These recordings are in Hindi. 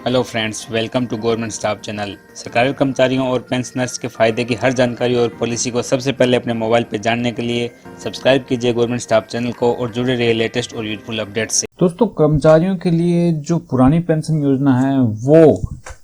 Hello friends, welcome to government staff channel. सरकारी कर्मचारियों और पेंशनर्स के फायदे की हर जानकारी और पॉलिसी को सबसे पहले अपने मोबाइल पर जानने के लिए सब्सक्राइब कीजिए गवर्नमेंट स्टाफ चैनल को और जुड़े रहिए लेटेस्ट और यूजफुल अपडेट से। दोस्तों, कर्मचारियों के लिए जो पुरानी पेंशन योजना है वो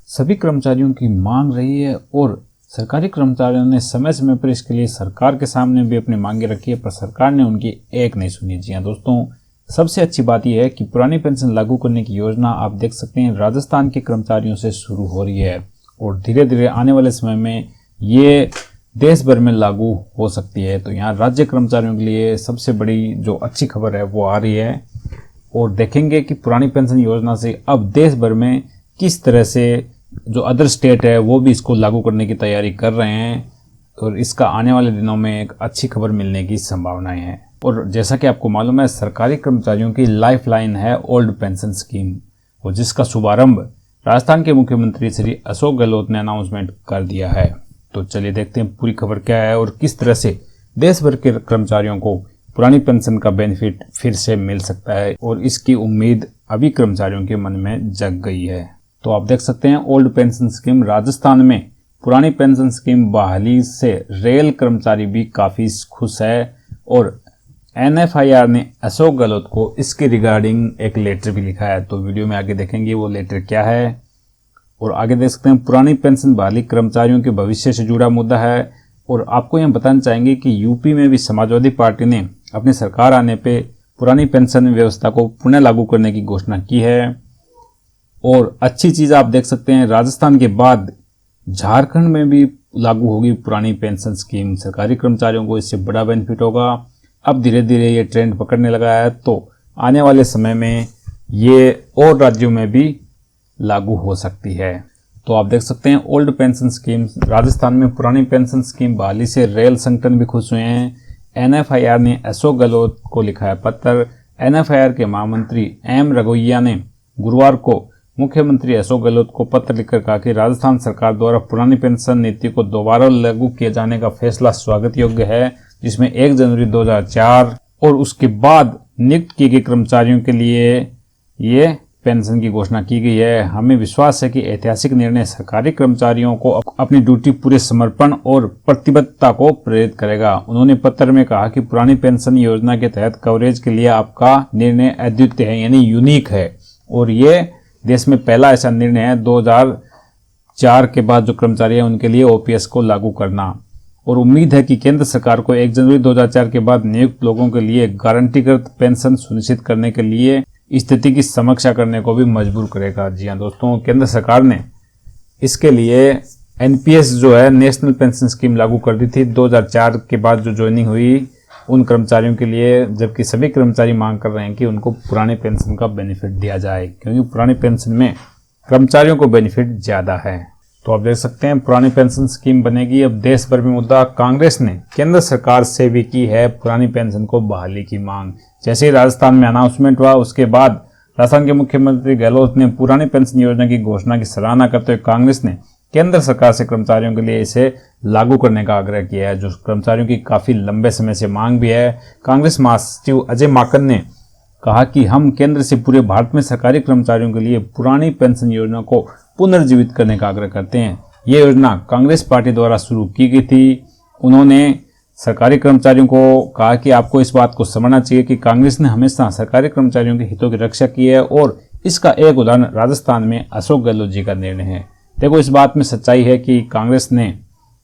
सभी कर्मचारियों की मांग रही है और सरकारी कर्मचारियों ने समय समय पर इसके लिए सरकार के सामने भी अपनी मांगे रखी है, पर सरकार ने उनकी एक नहीं सुनी। जी हाँ दोस्तों, सबसे अच्छी बात यह है कि पुरानी पेंशन लागू करने की योजना आप देख सकते हैं राजस्थान के कर्मचारियों से शुरू हो रही है और धीरे धीरे आने वाले समय में ये देश भर में लागू हो सकती है। तो यहाँ राज्य कर्मचारियों के लिए सबसे बड़ी जो अच्छी खबर है वो आ रही है और देखेंगे कि पुरानी पेंशन योजना से अब देश भर में किस तरह से जो अदर स्टेट है वो भी इसको लागू करने की तैयारी कर रहे हैं और इसका आने वाले दिनों में एक अच्छी खबर मिलने की संभावनाएं हैं। और जैसा कि आपको मालूम है, सरकारी कर्मचारियों की लाइफ लाइन है ओल्ड पेंशन स्कीम और जिसका शुभारंभ राजस्थान के मुख्यमंत्री श्री अशोक गहलोत ने अनाउंसमेंट कर दिया है। तो चलिए देखते हैं पूरी खबर क्या है और किस तरह से देश भर के कर्मचारियों को पुरानी पेंशन का बेनिफिट फिर से मिल सकता है और इसकी उम्मीद अभी कर्मचारियों के मन में जग गई है। तो आप देख सकते हैं ओल्ड पेंशन स्कीम राजस्थान में पुरानी पेंशन स्कीम बहाली से रेल कर्मचारी भी काफी खुश है और NFIR ने अशोक गहलोत को इसके रिगार्डिंग एक लेटर भी लिखा है। तो वीडियो में आगे देखेंगे वो लेटर क्या है और आगे देख सकते हैं पुरानी पेंशन बहाली कर्मचारियों के भविष्य से जुड़ा मुद्दा है। और आपको यह बताना चाहेंगे कि यूपी में भी समाजवादी पार्टी ने अपनी सरकार आने पे पुरानी पेंशन व्यवस्था को पुनः लागू करने की घोषणा की है। और अच्छी चीज आप देख सकते हैं राजस्थान के बाद झारखंड में भी लागू होगी पुरानी पेंशन स्कीम। सरकारी कर्मचारियों को इससे बड़ा बेनिफिट होगा। अब धीरे धीरे ये ट्रेंड पकड़ने लगा है तो आने वाले समय में ये और राज्यों में भी लागू हो सकती है। तो आप देख सकते हैं ओल्ड पेंशन स्कीम राजस्थान में पुरानी पेंशन स्कीम बहाली से रेल संगठन भी खुश हुए हैं। NFIR ने अशोक गहलोत को लिखा है पत्र। NFIR के महामंत्री M रघोइया ने गुरुवार को मुख्यमंत्री अशोक गहलोत को पत्र लिखकर कहा कि राजस्थान सरकार द्वारा पुरानी पेंशन नीति को दोबारा लागू किए जाने का फैसला स्वागत योग्य है, जिसमें 1 जनवरी 2004 और उसके बाद नियुक्त किए गए कर्मचारियों के लिए ये पेंशन की घोषणा की गई है। हमें विश्वास है कि ऐतिहासिक निर्णय सरकारी कर्मचारियों को अपनी ड्यूटी पूरे समर्पण और प्रतिबद्धता को प्रेरित करेगा। उन्होंने पत्र में कहा कि पुरानी पेंशन योजना के तहत कवरेज के लिए आपका निर्णय अद्वितीय है, यानी यूनिक है और ये देश में पहला ऐसा निर्णय है 2004 के बाद जो कर्मचारी है उनके लिए OPS को लागू करना। और उम्मीद है कि केंद्र सरकार को 1 जनवरी 2004 के बाद नियुक्त लोगों के लिए गारंटीकृत पेंशन सुनिश्चित करने के लिए स्थिति की समीक्षा करने को भी मजबूर करेगा। जी हाँ दोस्तों, केंद्र सरकार ने इसके लिए NPS जो है नेशनल पेंशन स्कीम लागू कर दी थी 2004 के बाद जो ज्वाइनिंग हुई उन कर्मचारियों के लिए, जबकि सभी कर्मचारी मांग कर रहे हैं कि उनको पुरानी पेंशन का बेनिफिट दिया जाए क्योंकि पुरानी पेंशन में कर्मचारियों को बेनिफिट ज्यादा है। तो आप देख सकते हैं पुरानी पेंशन स्कीम बनेगी। अब देश भर में मुद्दा कांग्रेस ने केंद्र सरकार से भी की है पुरानी पेंशन को बहाली की मांग। जैसे ही राजस्थान में अनाउंसमेंट हुआ उसके बाद राजस्थान के मुख्यमंत्री गहलोत ने पुरानी पेंशन योजना की घोषणा की सराहना करते हुए कांग्रेस ने केंद्र सरकार से कर्मचारियों के लिए इसे लागू करने का आग्रह किया है, जो कर्मचारियों की काफी लंबे समय से मांग भी है। कांग्रेस महासचिव अजय माकन ने कहा कि हम केंद्र से पूरे भारत में सरकारी कर्मचारियों के लिए पुरानी पेंशन योजना को पुनर्जीवित करने का आग्रह करते हैं। ये योजना कांग्रेस पार्टी द्वारा शुरू की गई थी। उन्होंने सरकारी कर्मचारियों को कहा कि आपको इस बात को समझना चाहिए कि कांग्रेस ने हमेशा सरकारी कर्मचारियों के हितों की रक्षा की है और इसका एक उदाहरण राजस्थान में अशोक गहलोत जी का निर्णय है। देखो, इस बात में सच्चाई है कि कांग्रेस ने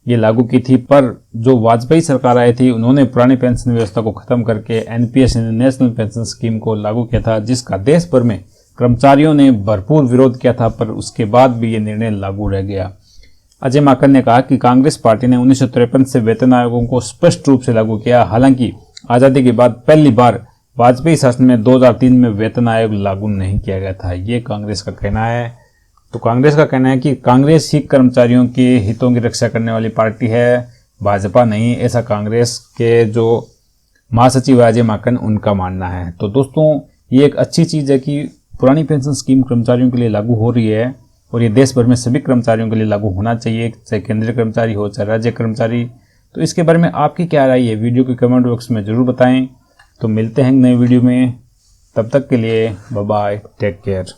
ये लागू की थी, पर जो वाजपेयी सरकार आई थी उन्होंने पुरानी पेंशन व्यवस्था को खत्म करके NPS नेशनल पेंशन स्कीम को लागू किया था, जिसका देश भर में कर्मचारियों ने भरपूर विरोध किया था, पर उसके बाद भी ये निर्णय लागू रह गया। अजय माकन ने कहा कि कांग्रेस पार्टी ने 1953 से वेतन आयोगों को स्पष्ट रूप से लागू किया। हालांकि आजादी के बाद पहली बार वाजपेयी शासन में 2003 में वेतन आयोग लागू नहीं किया गया था। ये कांग्रेस का कहना है। तो कांग्रेस का कहना है कि कांग्रेस ही कर्मचारियों के हितों की रक्षा करने वाली पार्टी है, भाजपा नहीं। ऐसा कांग्रेस के जो महासचिव अजय माकन उनका मानना है। तो दोस्तों, ये एक अच्छी चीज है कि पुरानी पेंशन स्कीम कर्मचारियों के लिए लागू हो रही है और ये देश भर में सभी कर्मचारियों के लिए लागू होना चाहिए, चाहे केंद्रीय कर्मचारी हो चाहे राज्य कर्मचारी। तो इसके बारे में आपकी क्या राय है, वीडियो के कमेंट बॉक्स में जरूर बताएं। तो मिलते हैं नए वीडियो में, तब तक के लिए बाय बाय, टेक केयर।